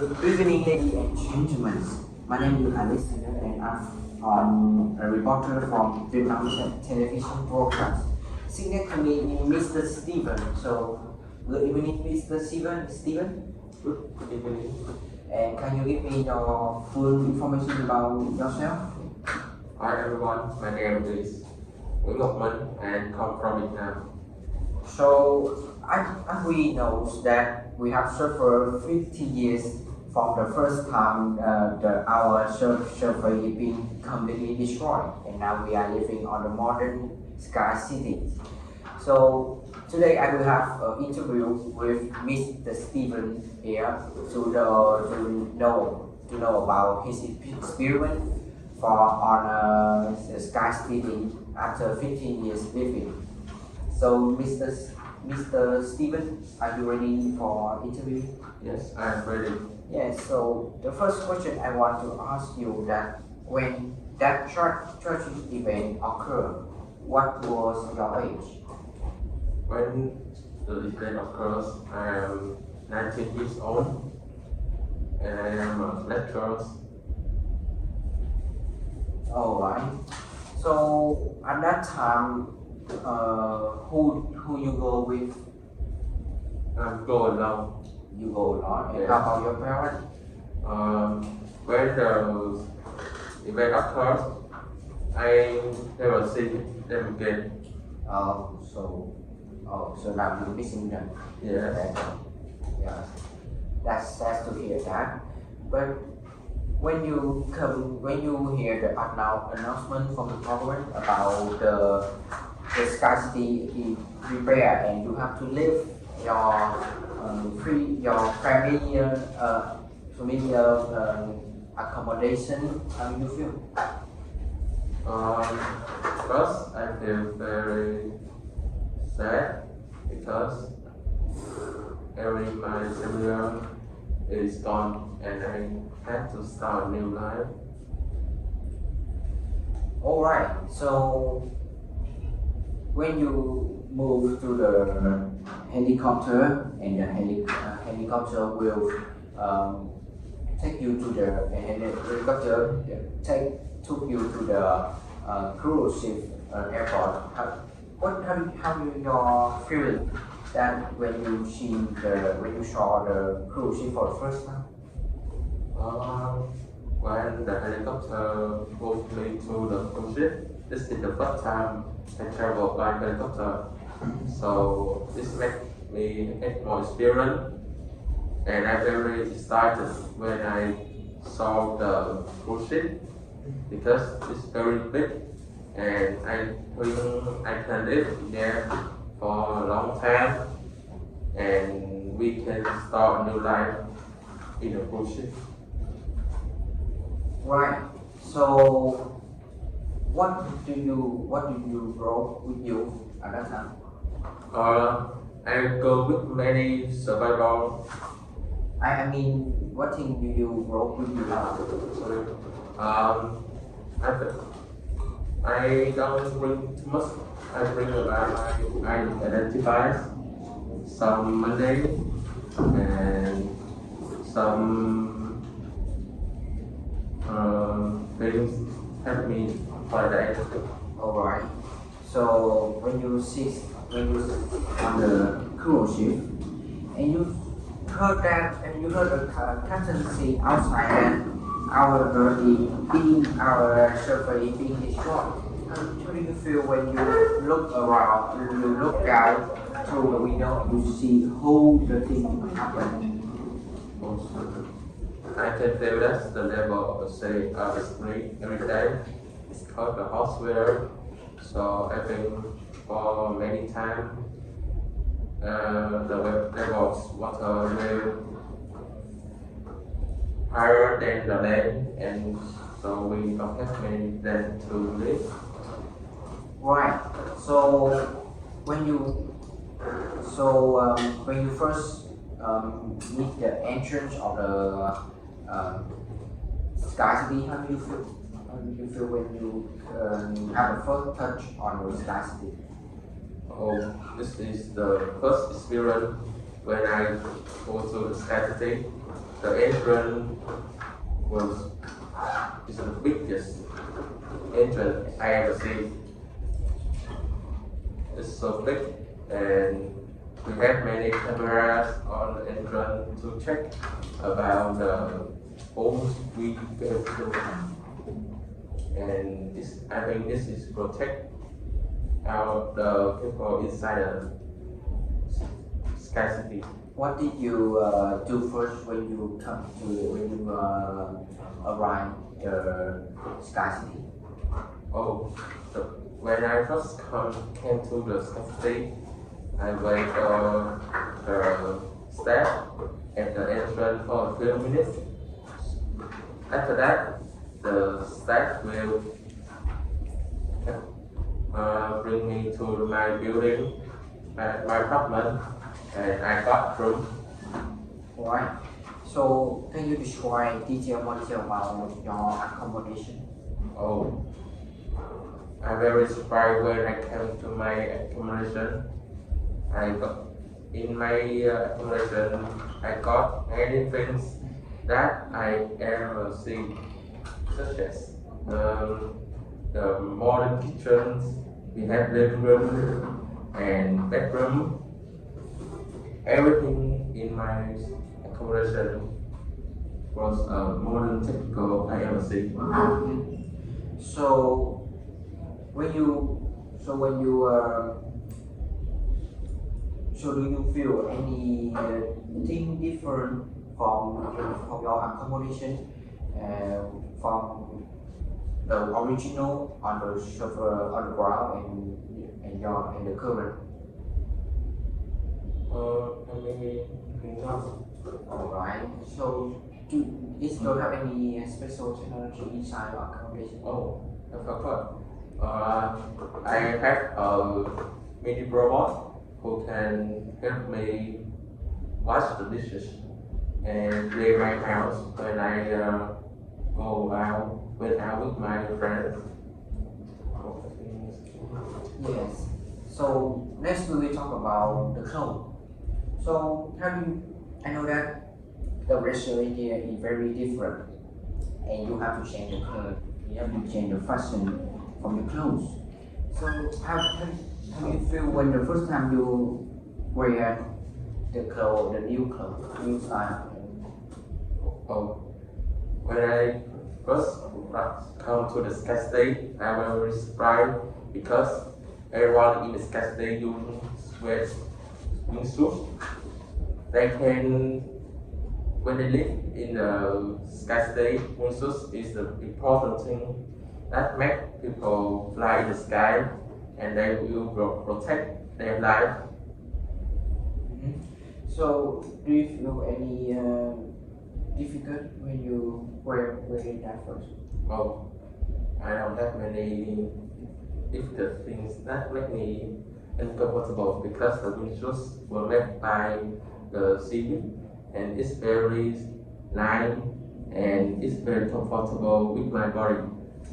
Good evening, ladies and gentlemen. My name is Alexander, and I'm a reporter from Vietnam television broadcast. Sitting next to me is Mr. Steven. So, good evening, Mr. Steven. Steven, Good evening. and can you give me your full information about yourself? Hi everyone, my name is Nguyễn Ngọc Minh and come from Vietnam. So, as we know that we have suffered 50 years from the first time our survey being completely destroyed, and now we are living on the modern sky city. So today I will have an interview with Mr. Steven here to know about his experience on the sky city after 15 years living. So Mr. Steven, are you ready for interview? Yes, I am ready. Yes. So the first question I want to ask you that when that tragic event occurred, what was your age? When the event occurs, I am 19 years old and I am a lecturer. All right. So at that time, who you go with? I'm go alone. You go alone. And Yes. how about your parents? When the event occurs, I never see them again. So now you're missing them. Yes. Yeah, that's sad to hear that. But when you hear the announcement from the government about the scarcity repair and you have to leave your familiar accommodation, how do you feel? First, I feel very sad because every my similar is gone and I had to start a new life. All right. So when you move to the helicopter and the helicopter will take you to the helicopter took you to the cruise ship airport. How your feeling that when you saw the cruise ship for the first time? When the helicopter moved me to the cruise ship, this is the first time I travel by helicopter. So this made me get more experience and I'm very excited when I saw the cruise ship because it's very big and I think I can live there for a long time and we can start a new life in a cruise ship. Right. So what do you brought with you at that time? I go with many survival. I mean, what thing do you brought with you? Sorry. I don't bring too much. I bring about I identify some money and some things help me for that. All right. So when you on the cruise ship and you heard the captain say outside that our our survey being destroyed. How do you feel when you look around, you look out through the window, you see how the thing happened? I can feel that's the level of say of the street every day. It's called the hospital. So I think for many times the level of water will higher than the land and so we don't have many land to live. Right. So when you first meet the entrance of the scarcity, how do you feel? How do you feel when you have a first touch on the scarcity? Oh, this is the first experience when I go to the scarcity, the entrance was is the biggest entrance I ever seen. It's so big, and we have many cameras on the entrance to check about the homes we go to. And I think this is protect the people inside the scarcity. What did you do first when you arrive the scarcity? Oh, when I first came to the scarcity, I wait for the staff at the entrance for a few minutes. After that, the staff will bring me to my building, my apartment, and I got room. Alright. So can you describe more detail about your accommodation? Oh, I'm very surprised when I came to my accommodation. In my accommodation, I got many things that I ever seen, such as the modern kitchens, we have living room and bedroom. Everything in my accommodation was modern typical I ever seen. So when you so do you feel any thing different from your accommodation from the original on the server on the ground and the current? Maybe not. Alright. So is don't have any special technology inside your accommodation? Oh, I forgot. I have a mini robot who can help me wash the dishes and clean my house when I go out with my friends. Yes. So next we will talk about the clothes. So I know that the restaurant here is very different, and you have to change the color, you have to change the fashion from the clothes. So how you feel when the first time you wear the new clothes, new style? Oh, when I first come to the scarcity, I was very surprised because everyone in the scarcity wears swimsuits. They can, when they live in the scarcity, swimsuits is the important thing that make people fly in the sky, and they will protect their life. So do you feel any difficult when you wear that first? Oh, I don't have many difficult things that make me uncomfortable because the swimsuits were made by the seaweed, and it's very nice and it's very comfortable with my body.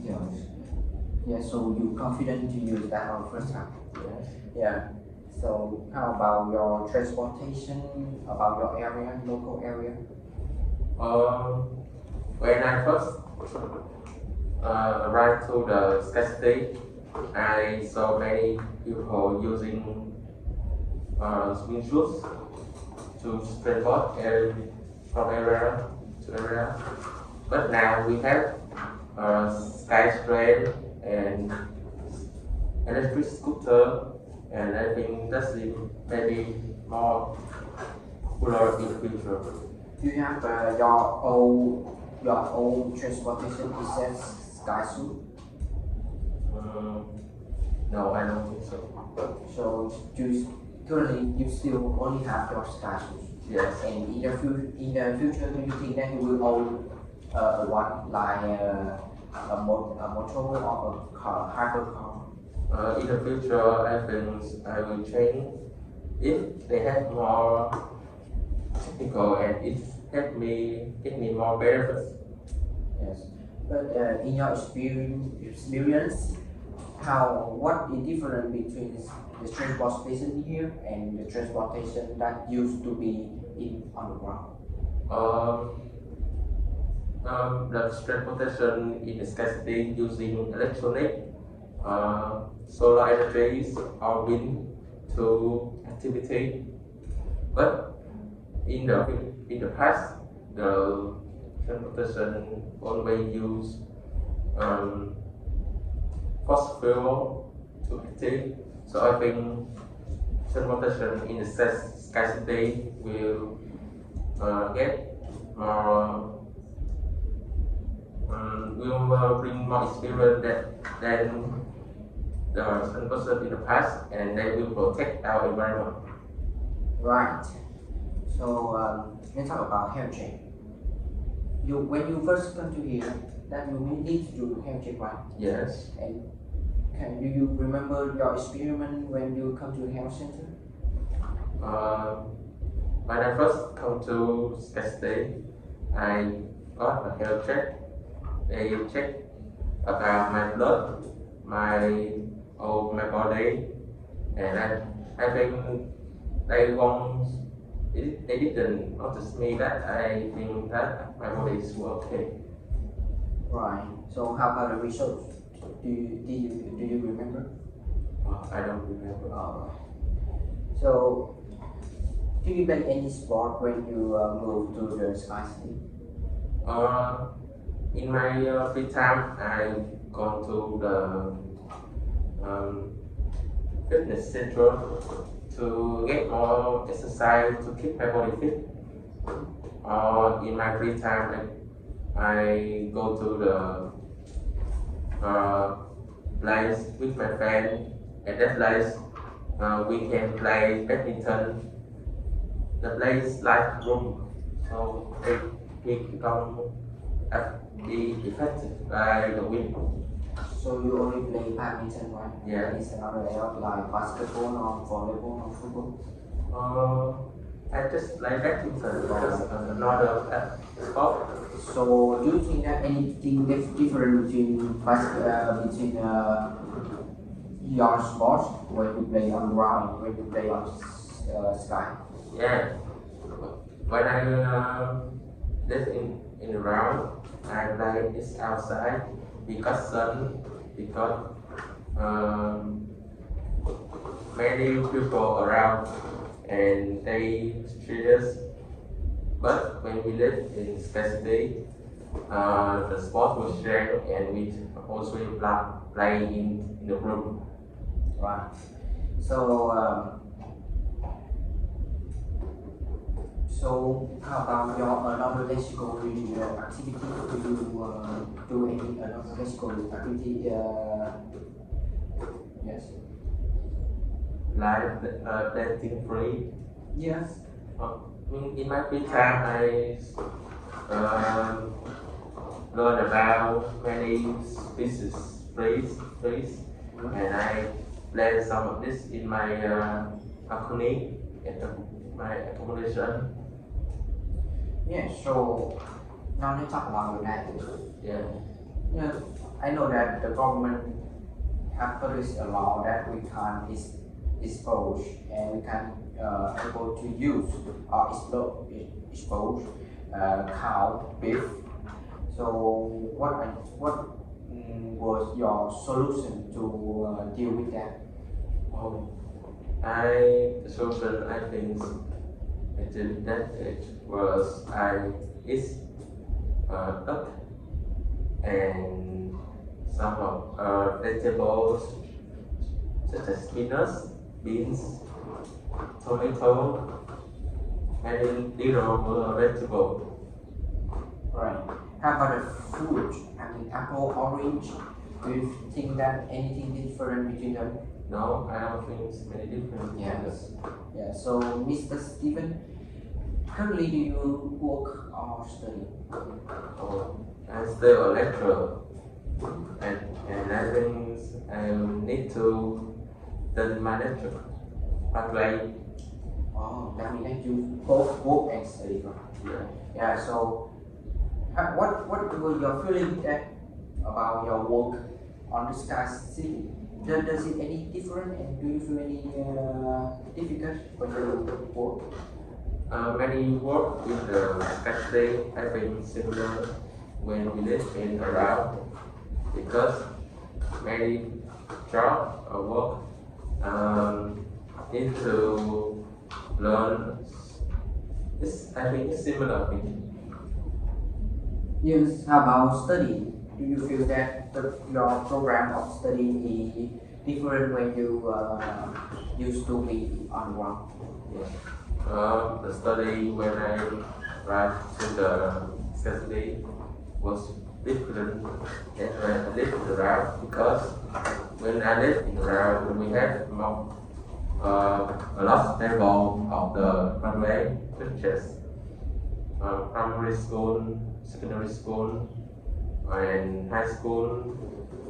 Yes. Yeah, so you confident to use that on first time? Yes. Yeah. So how about your transportation, about your area, local area? When I first arrived to the scarcity, I saw many people using swimsuits to transport from area to area. But now we have SkyTrain and electric scooter, and I think that's maybe more popular in the future. Do you have your own transportation besides SkySuit? No, I don't think so. So currently you still only have your SkySuit. Yes. And in the future, do you think that you will own one like a motor or a car, hypercar? In the future, I think I will change if they have more technical and it help me give me more benefits. Yes. But in your experience, what is different between the transport station here and the transportation that used to be in underground? The transportation in the scarcity using electronic, solar energies or wind to activity, but in the past the transportation always use fossil fuel to active. So I think transportation in the scarcity will get more will bring more experience than the transportation in the past, and they will protect our environment. Right. So let's talk about health check. When you first come to here, that you need to do health check, right? Yes. And do you remember your experiment when you come to the health center? When I first come to Scarcity, I got a health check. They check about my blood, my body, and I think they won't. They didn't notice me that I think that my body is okay. Right. So how about the results? Do you remember? I don't remember. So do you play any sport when you move to the Sky City? In my free time, I go to the fitness center to get more exercise to keep my body fit. In my free time, I go to the place with my friend. At that place, we can play badminton. The place like room, so we become be effective by the wind. So you only play badminton, right? Yeah. Is another else like basketball or volleyball or football? I just play badminton because another sport. So do you think that anything different between your sports when you play on ground, when you play on sky? Yeah. When I live in the ground, I play this outside because sun, because many people around and they treat us. But when we live in scarcity, the sport will share and we also play in the room. Right. So how about your another activity? Do you do any another activity? Yes. Like dancing free. Yes. In my free time, I learn about many species, trees, and I plan some of this in my balcony at my accommodation. Yeah. So now let's talk about that. Yeah. Yeah. I know that the government have published a law that we can't dispose and we can able to use or expose cow, beef. So what was your solution to deal with that? The solution I think until that age was I eat duck and some of vegetables such as spinach, beans, tomato, and little vegetable. Right. How about the fruit? I mean, apple, orange. Do you think that anything different between them? No, I don't think it's many different. Yes. Yeah. So, Mr. Stephen, currently do you work or study? I still a lecturer, and I think I need to learn my lecture. Like, Oh, that means that you both work and study, right? yeah. Yeah. So, what were your feelings that about your work on the Sky City? Does it any different, and do you feel any difficult when you work? Many work in the factory have been similar when we live in around because many job or work need to learn. I think it's similar thing. Yes. How about study? Do you feel that your program of study is different when you used to be on work? The study when I arrived to the facility was different than when I lived in the round because when I lived in the round we had more, a lot of level of the primary teachers, primary school, secondary school, and high school,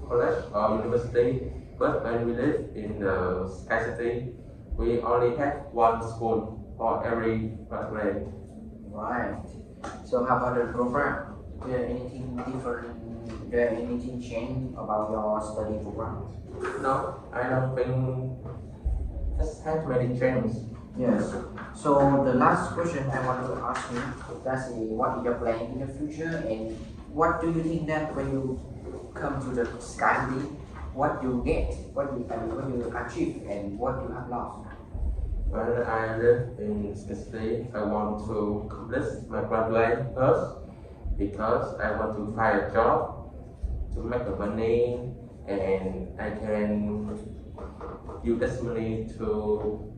college or university. But when we live in the Sky City, we only have one school for every grade. Right. So how about the program? Is there anything different? Is there anything change about your study program? No, I don't think it has many changes. Yes. So the last question I want to ask you, that's what is your plan in the future, and what do you think that when you come to the Sky City, what you get, what you achieve, and what you have lost? When I live in Sicily, I want to complete my graduate first because I want to find a job to make the money and I can use this money to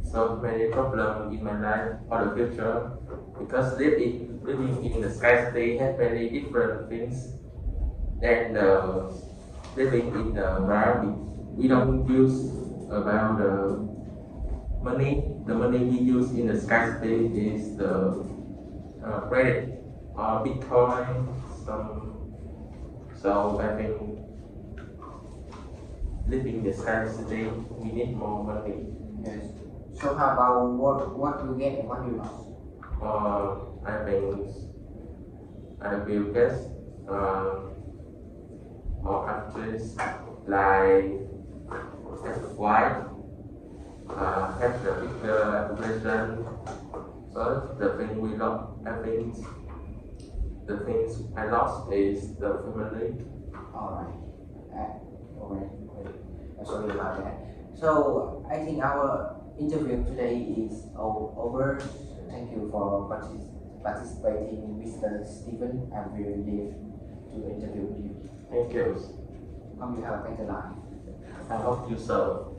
solve many problems in my life for the future because living in the Sky City has many different things than living in the ground. We don't use about the money. The money we use in the Sky City is the credit or Bitcoin. So I think living in the Sky City we need more money. Yes. So how about what you get and what you lost? I think I will get more countries like white, have the bigger population, but the thing we lost, I think the things I lost is the family. Alright. Alright. I'm sorry about that. So I think our interview today is over. Thank you for participating, Mr. Stephen. I'm very relieved to interview with you. Thank you. Hope you have a better life. I hope you so.